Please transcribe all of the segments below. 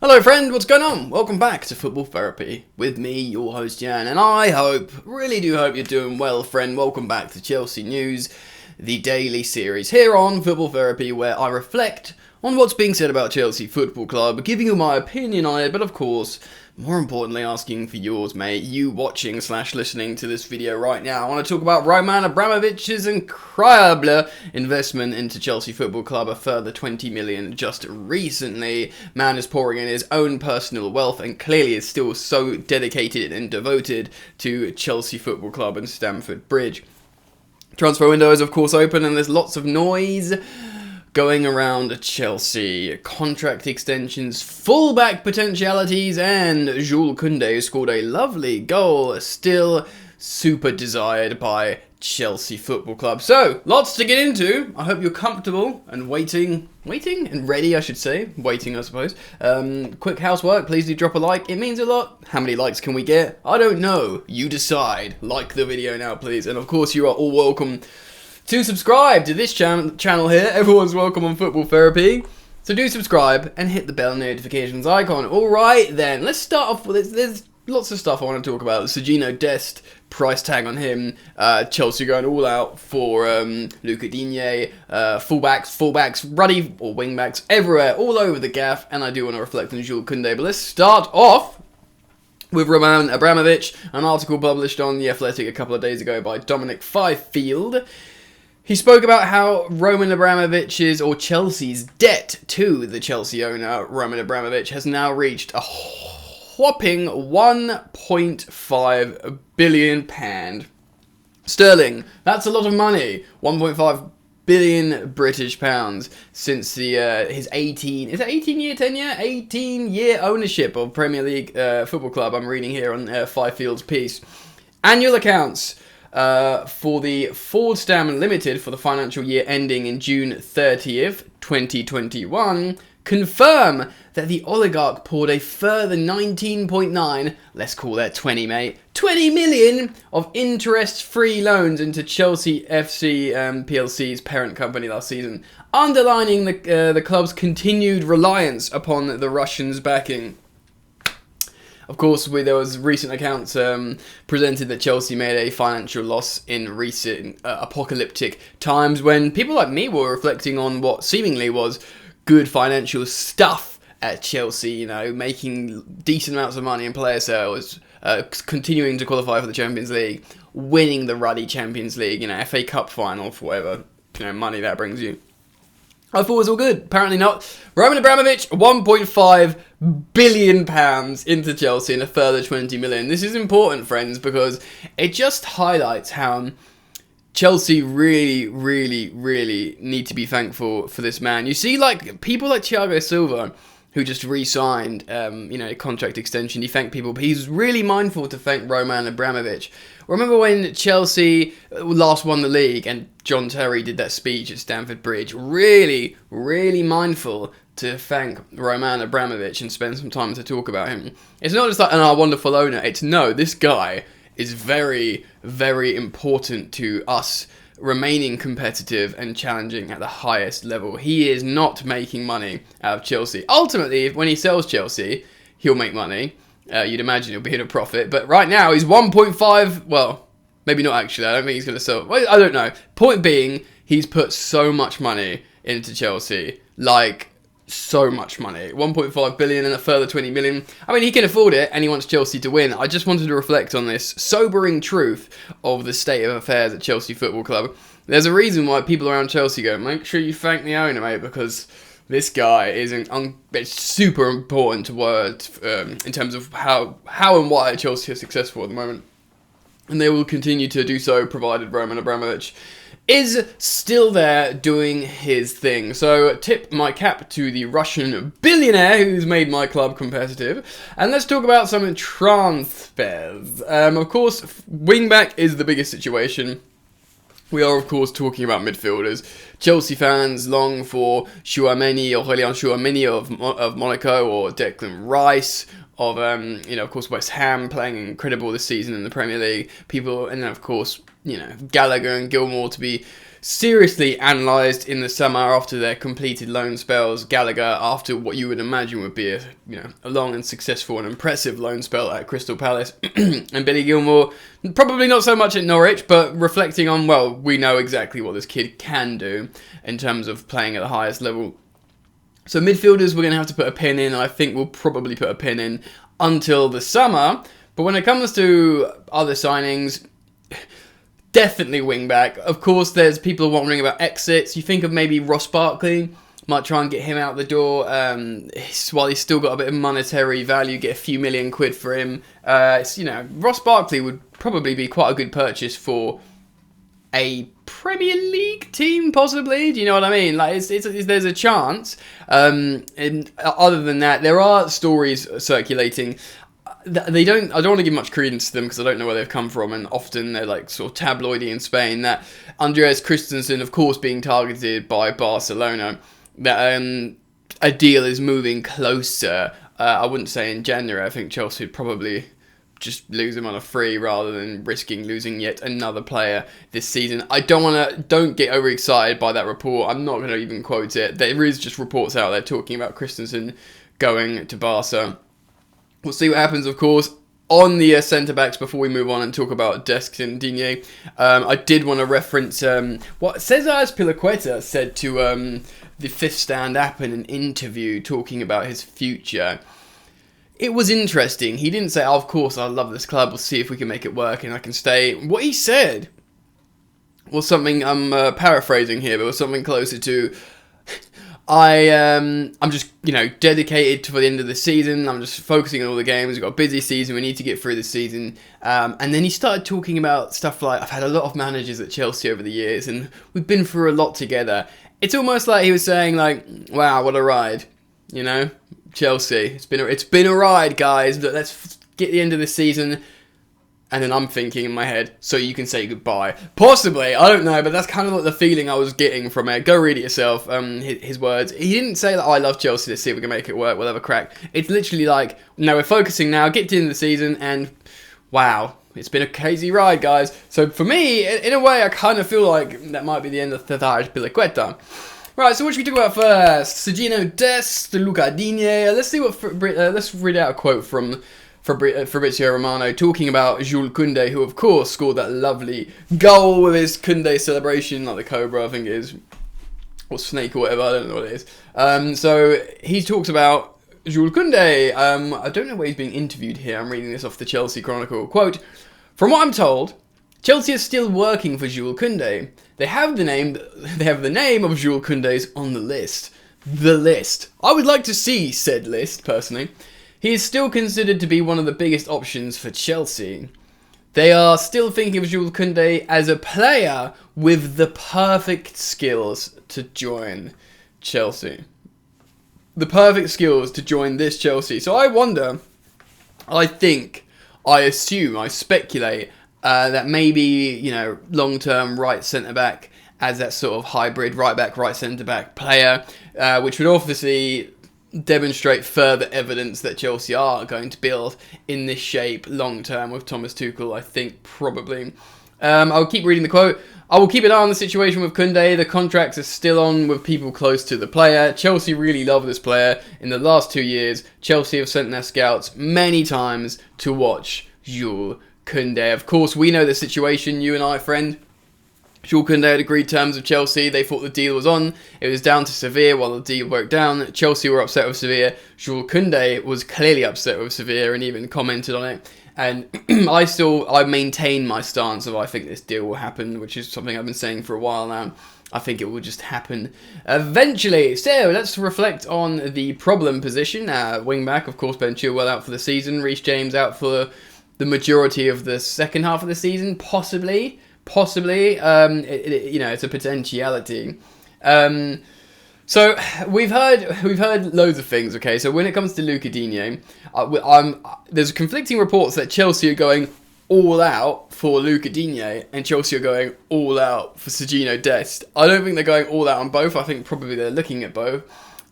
Hello friend, what's going on? Welcome back to Football Therapy with me, your host Jan, and I really do hope you're doing well, friend. Welcome back to Chelsea News, the daily series here on Football Therapy where I reflect on what's being said about Chelsea Football Club, giving you my opinion on it, but of course, more importantly, asking for yours, mate. You watching/listening to this video right now. I want to talk about Roman Abramovich's incredible investment into Chelsea Football Club, a further 20 million just recently. Man is pouring in his own personal wealth and clearly is still so dedicated and devoted to Chelsea Football Club and Stamford Bridge. Transfer window is of course open and there's lots of noise going around Chelsea. Contract extensions, fullback potentialities, and Jules Kounde scored a lovely goal, still super desired by Chelsea Football Club. So, lots to get into. I hope you're comfortable and waiting and ready, I should say. Waiting, I suppose. Quick housework, please do drop a like. It means a lot. How many likes can we get? I don't know. You decide. Like the video now, please. And of course, you are all welcome to subscribe to this channel here. Everyone's welcome on Football Therapy. So do subscribe and hit the bell notifications icon. Alright then, let's start off with this. There's lots of stuff I want to talk about. Sergino Dest, price tag on him. Chelsea going all out for Digne. Fullbacks, ruddy or wingbacks, everywhere, all over the gaff. And I do want to reflect on Jules Kounde. But let's start off with Roman Abramovich. An article published on The Athletic a couple of days ago by Dominic Fifield. He spoke about how Roman Abramovich's, or Chelsea's, debt to the Chelsea owner, Roman Abramovich, has now reached a whopping £1.5 billion. Sterling. That's a lot of money. 1.5 billion British pounds since his 18-year ownership of Premier League Football Club. I'm reading here on Fifield's piece. Annual accounts for the Ford Stam Limited for the financial year ending in June 30th, 2021, confirm that the oligarch poured a further 19.9, let's call that 20, mate, 20 million of interest-free loans into Chelsea F.C. PLC's parent company last season, underlining the club's continued reliance upon the Russians' backing. Of course, there was recent accounts presented that Chelsea made a financial loss in recent apocalyptic times when people like me were reflecting on what seemingly was good financial stuff at Chelsea, you know, making decent amounts of money in player sales, continuing to qualify for the Champions League, winning the ruddy Champions League, you know, FA Cup final for whatever, you know, money that brings you. I thought it was all good. Apparently not. Roman Abramovich, £1.5 billion into Chelsea and a further 20 million. This is important, friends, because it just highlights how Chelsea really need to be thankful for this man. You see, like, people like Thiago Silva, who just re-signed, a contract extension. He thanked people, but he's really mindful to thank Roman Abramovich. Remember when Chelsea last won the league and John Terry did that speech at Stamford Bridge? Really mindful to thank Roman Abramovich and spend some time to talk about him. It's not just like our wonderful owner. It's no, this guy is very important to us remaining competitive and challenging at the highest level. He is not making money out of Chelsea. Ultimately, when he sells Chelsea, he'll make money. You'd imagine he'll be in a profit. But right now, he's 1.5... Well, maybe not actually. I don't think he's going to sell... Well, I don't know. Point being, he's put so much money into Chelsea. Like, so much money. 1.5 billion and a further 20 million. I mean, he can afford it and he wants Chelsea to win. I just wanted to reflect on this sobering truth of the state of affairs at Chelsea Football Club. There's a reason why people around Chelsea go, make sure you thank the owner, mate, because this guy is it's super important to words in terms of how and why Chelsea are successful at the moment. And they will continue to do so provided Roman Abramovich is still there doing his thing. So tip my cap to the Russian billionaire who's made my club competitive. And let's talk about some transfers. Of course, wingback is the biggest situation. We are, of course, talking about midfielders. Chelsea fans long for Aurélien Tchouameni of Monaco, or Declan Rice of, of course, West Ham, playing incredible this season in the Premier League. People, and then, of course, Gallagher and Gilmour to be seriously analysed in the summer after their completed loan spells. Gallagher, after what you would imagine would be a long and successful and impressive loan spell at Crystal Palace, and Billy Gilmour, probably not so much at Norwich, but reflecting on, well, we know exactly what this kid can do in terms of playing at the highest level. So midfielders, we're going to have to put a pin in, and I think we'll probably put a pin in until the summer. But when it comes to other signings, definitely wing-back. Of course, there's people wondering about exits. You think of maybe Ross Barkley. Might try and get him out the door. While he's still got a bit of monetary value, get a few million quid for him. Ross Barkley would probably be quite a good purchase for a Premier League team, possibly. Do you know what I mean? Like, there's a chance. And other than that, there are stories circulating. I don't want to give much credence to them because I don't know where they've come from, and often they're like sort of tabloidy in Spain, that Andreas Christensen, of course, being targeted by Barcelona, that a deal is moving closer. I wouldn't say in January. I think Chelsea would probably just lose him on a free rather than risking losing yet another player this season. Don't get overexcited by that report. I'm not going to even quote it. There is just reports out there talking about Christensen going to Barca. We'll see what happens, of course, on the centre-backs before we move on and talk about Dest and Digne. I did want to reference what Cesar Azpilicueta said to the Fifth Stand app in an interview talking about his future. It was interesting. He didn't say, of course, I love this club. We'll see if we can make it work and I can stay. What he said was something, I'm paraphrasing here, but was something closer to, I'm just, dedicated to the end of the season. I'm just focusing on all the games. We've got a busy season. We need to get through the season. And then he started talking about stuff like, I've had a lot of managers at Chelsea over the years, and we've been through a lot together. It's almost like he was saying, like, wow, what a ride, Chelsea. It's been a ride, guys. But let's get the end of the season. And then I'm thinking in my head, so you can say goodbye. Possibly, I don't know, but that's kind of like the feeling I was getting from it. Go read it yourself, his words. He didn't say that, I love Chelsea, let's see if we can make it work, we'll have a crack. It's literally like, no, we're focusing now, get to the end of the season, and wow, it's been a crazy ride, guys. So for me, in a way, I kind of feel like that might be the end of Cesar Azpilicueta. Right, so what should we talk about first? Sergino Dest, Luca Digne. Let's see let's read out a quote from Fabrizio Romano talking about Jules Kounde, who of course scored that lovely goal with his Kounde celebration, like the Cobra, I think it is, or snake or whatever, I don't know what it is. So he talks about Jules Kounde. I don't know where he's being interviewed here. I'm reading this off the Chelsea Chronicle. Quote, "From what I'm told, Chelsea is still working for Jules Kounde. They have the name of Jules Kounde's on the list. The list. I would like to see said list, personally. He is still considered to be one of the biggest options for Chelsea. They are still thinking of Jules Kounde as a player with the perfect skills to join Chelsea. The perfect skills to join this Chelsea." So I wonder, I speculate that maybe, long-term right centre-back as that sort of hybrid right-back, right centre-back player, which would obviously demonstrate further evidence that Chelsea are going to build in this shape long term with Thomas Tuchel, I think, probably. I'll keep reading the quote. "I will keep an eye on the situation with Kounde. The contracts are still on with people close to the player. Chelsea really love this player. In the last 2 years, Chelsea have sent their scouts many times to watch Jules Kounde." Of course, we know the situation, you and I, friend. Jules Kounde had agreed terms with Chelsea. They thought the deal was on. It was down to Sevilla while the deal broke down. Chelsea were upset with Sevilla. Jules Kounde was clearly upset with Sevilla and even commented on it. And I maintain my stance of I think this deal will happen, which is something I've been saying for a while now. I think it will just happen eventually. So let's reflect on the problem position. Wing-back, of course, Ben Chilwell out for the season. Reece James out for the majority of the second half of the season, possibly. It's a potentiality. So we've heard loads of things. Okay, so when it comes to Luca Digne, there's conflicting reports that Chelsea are going all out for Luca Digne and Chelsea are going all out for Sergino Dest. I don't think they're going all out on both. I think probably they're looking at both.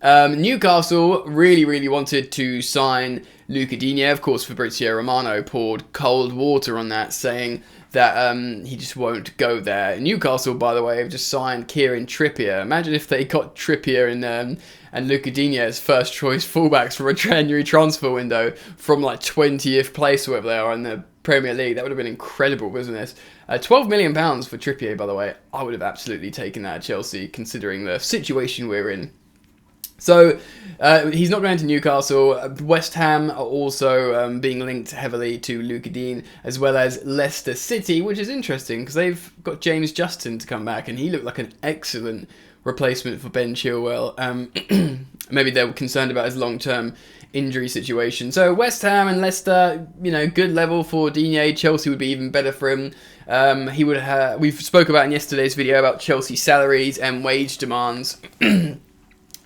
Newcastle really wanted to sign Luca Digne. Of course, Fabrizio Romano poured cold water on that, saying that he just won't go there. Newcastle, by the way, have just signed Kieran Trippier. Imagine if they got Trippier and Luca Digne as first choice fullbacks for a January transfer window from like 20th place or whatever they are in the Premier League. That would have been incredible, wasn't it? £12 million for Trippier, by the way. I would have absolutely taken that at Chelsea, considering the situation we're in. So, he's not going to Newcastle. West Ham are also being linked heavily to Luca Digne, as well as Leicester City, which is interesting, because they've got James Justin to come back, and he looked like an excellent replacement for Ben Chilwell. Maybe they were concerned about his long-term injury situation. So, West Ham and Leicester, good level for Digne. Chelsea would be even better for him. We've spoke about in yesterday's video about Chelsea salaries and wage demands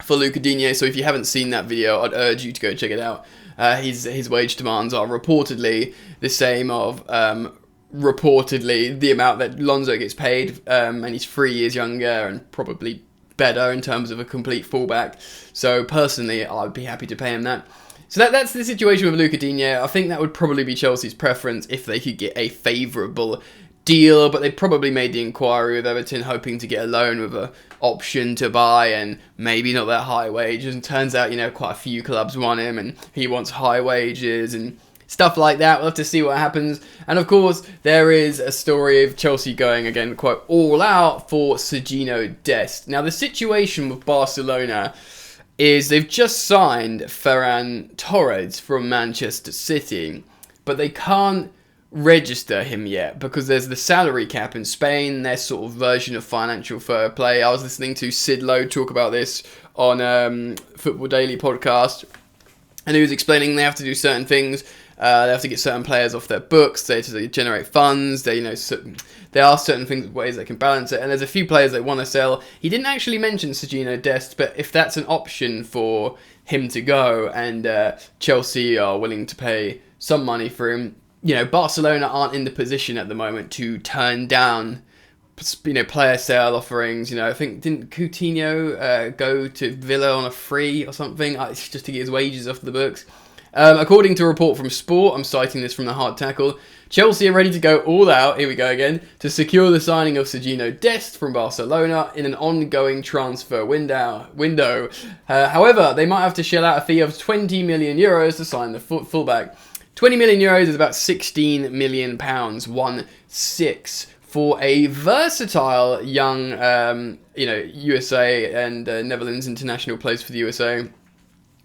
for Luca Digne, so if you haven't seen that video, I'd urge you to go check it out. His wage demands are reportedly the same of reportedly the amount that Lonzo gets paid, and he's 3 years younger and probably better in terms of a complete fullback. So personally, I'd be happy to pay him that. So that's the situation with Luca Digne. I think that would probably be Chelsea's preference if they could get a favourable deal, but they probably made the inquiry with Everton, hoping to get a loan with an option to buy and maybe not that high wages. And turns out, quite a few clubs want him and he wants high wages and stuff like that. We'll have to see what happens. And of course, there is a story of Chelsea going again, quite all out for Sergino Dest. Now, the situation with Barcelona is they've just signed Ferran Torres from Manchester City, but they can't register him yet because there's the salary cap in Spain, their sort of version of financial fair play. I was listening to Sid Lowe talk about this on Football Daily podcast, and he was explaining they have to do certain things. They have to get certain players off their books. They have to generate funds. There are certain ways they can balance it, and there's a few players they want to sell. He didn't actually mention Sergino Dest, but if that's an option for him to go, and Chelsea are willing to pay some money for him, Barcelona aren't in the position at the moment to turn down, player sale offerings. I think, didn't Coutinho go to Villa on a free or something? It's just to get his wages off the books. According to a report from Sport, I'm citing this from the Hard Tackle, Chelsea are ready to go all out, here we go again, to secure the signing of Sergino Dest from Barcelona in an ongoing transfer window. However, they might have to shell out a fee of €20 million to sign the fullback. €20 million is about £16 million, 1/6, for a versatile young, USA and Netherlands international, plays for the USA.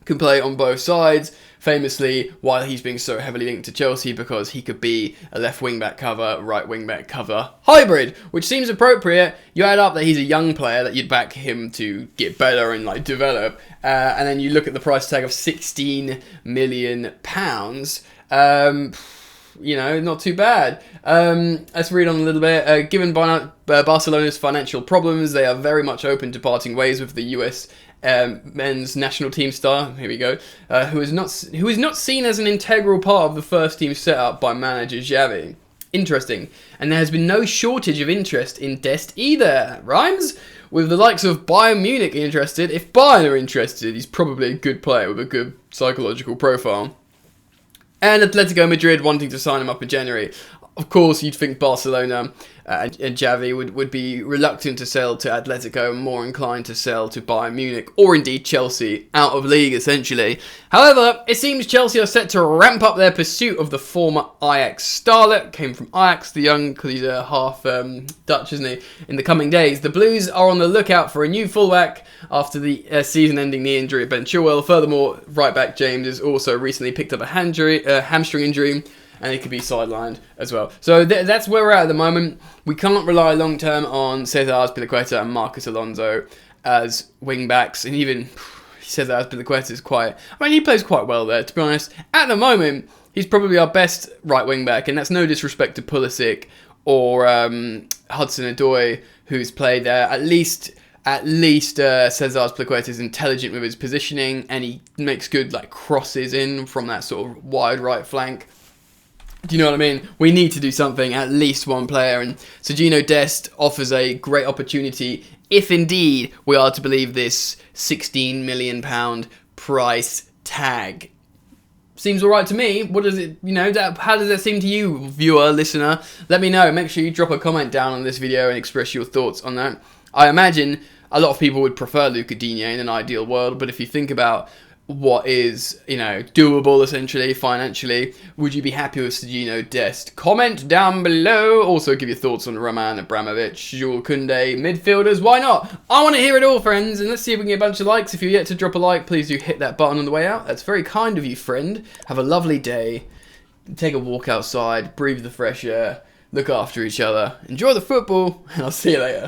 Can play on both sides. Famously, why he's being so heavily linked to Chelsea, because he could be a left wing-back cover, right wing-back cover hybrid, which seems appropriate. You add up that he's a young player, that you'd back him to get better and develop, and then you look at the price tag of £16 million. Not too bad. Let's read on a little bit. Given Barcelona's financial problems, they are very much open to parting ways with the US men's national team star, here we go, who is not seen as an integral part of the first team setup by manager Xavi. Interesting. And there has been no shortage of interest in Dest either. Rhymes? With the likes of Bayern Munich interested. If Bayern are interested, he's probably a good player with a good psychological profile. And Atletico Madrid wanting to sign him up in January. Of course, you'd think Barcelona and Xavi would be reluctant to sell to Atletico, more inclined to sell to Bayern Munich, or indeed Chelsea, out of league essentially. However, it seems Chelsea are set to ramp up their pursuit of the former Ajax starlet, came from Ajax, the young, because he's half Dutch, isn't he? In the coming days, the Blues are on the lookout for a new fullback after the season-ending knee injury of Ben Chilwell. Furthermore, right-back James has also recently picked up a hamstring injury, and he could be sidelined as well. So that's where we're at the moment. We can't rely long-term on Cesar Azpilicueta and Marcos Alonso as wing-backs, and even Cesar Azpilicueta is he plays quite well there, to be honest. At the moment, he's probably our best right wing-back, and that's no disrespect to Pulisic or Hudson-Odoi, who's played there. At least Cesar Azpilicueta is intelligent with his positioning, and he makes good crosses in from that sort of wide right flank. Do you know what I mean? We need to do something, at least one player, and Sergino Dest offers a great opportunity if indeed we are to believe this £16 million price tag. seems all right to me. What does it, how does that seem to you, viewer, listener? Let me know. Make sure you drop a comment down on this video and express your thoughts on that. I imagine a lot of people would prefer Luca Digne in an ideal world, but if you think about what is, doable essentially financially, would you be happy with Sergino Dest? Comment down below. Also give your thoughts on Roman Abramovich, Jules Kounde, midfielders. Why not? I want to hear it all, friends, and let's see if we can get a bunch of likes. If you're yet to drop a like, please do hit that button on the way out. That's very kind of you, friend. Have a lovely day. Take a walk outside, breathe the fresh air, look after each other, enjoy the football, and I'll see you later.